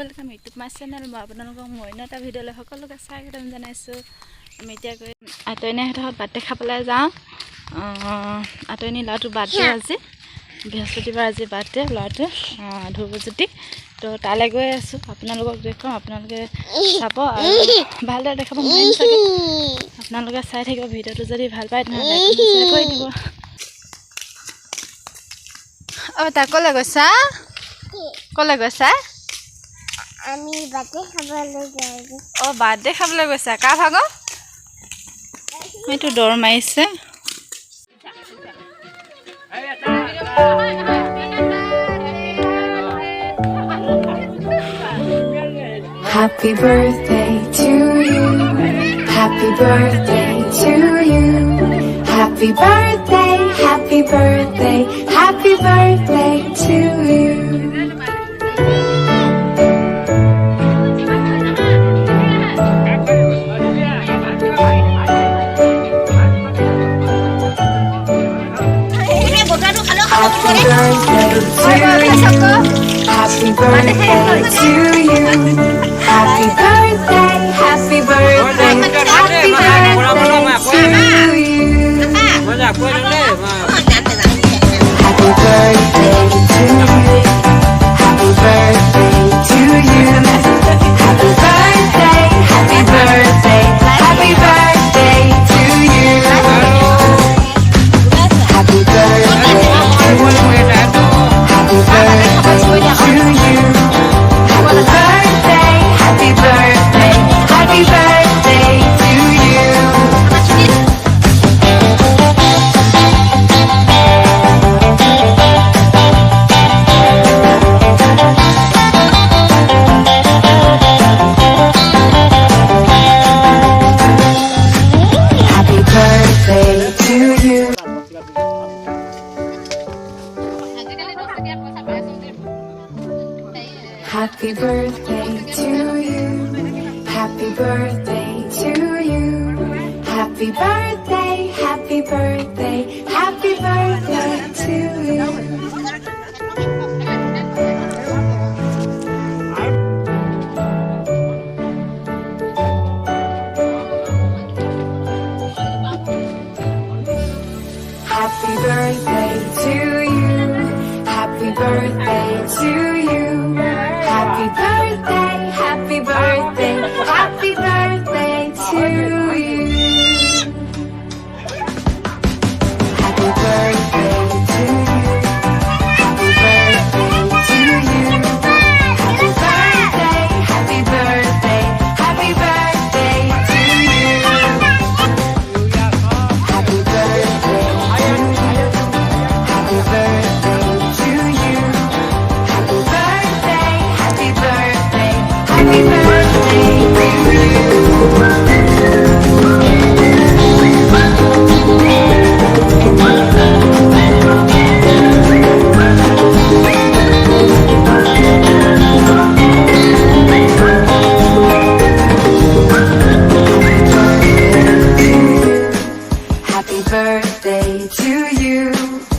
Welcome YouTube my channel मैं आपनलोকক मइना এটা ভিডিওলৈ সকলোকে স্বাগতম জনাইছো। আমি এতিয়া গৈ atoini হেতত বাটে খাবলৈ যাওঁ। atoini লৰাটো বাটে আজি বৃহস্পতিবাৰ আজি বাটে লৰাটো ধুবজুতি তো তালে গৈ আছো। আপোনালোকক দেখাম, আপোনালোকে চাব আৰু ভালদৰে দেখাব মন চাগে। আপোনালোকে চাই থাকিব ভিডিওটো যদি ভাল পায় তেনে লাইক কৰি শ্বেয়াৰ কৰি দিব। তা কলে গৈছা? কলে গৈছা? আমি বাটে খাবলৈ যাইছো। বাটে খাবলৈ গৈছা? কা ভাগ এইটো দৌৰ মাৰিছে। Happy birthday to you. Happy birthday to you. Happy birthday, happy birthday, happy birthday to you. Happy birthday to you. Happy birthday, happy birthday, happy birthday to you. Happy birthday to you. Happy birthday to you. Happy birthday, happy birthday, happy birthday to you. Happy birthday to you. Happy birthday to you. Happy birthday, happy birthday, happy birthday to you. Happy birthday to you. Happy birthday to you. Happy birthday to you. Happy birthday, happy birthday, happy birthday to you. Happy birthday to you. Happy birthday to you. Happy birthday, happy birthday.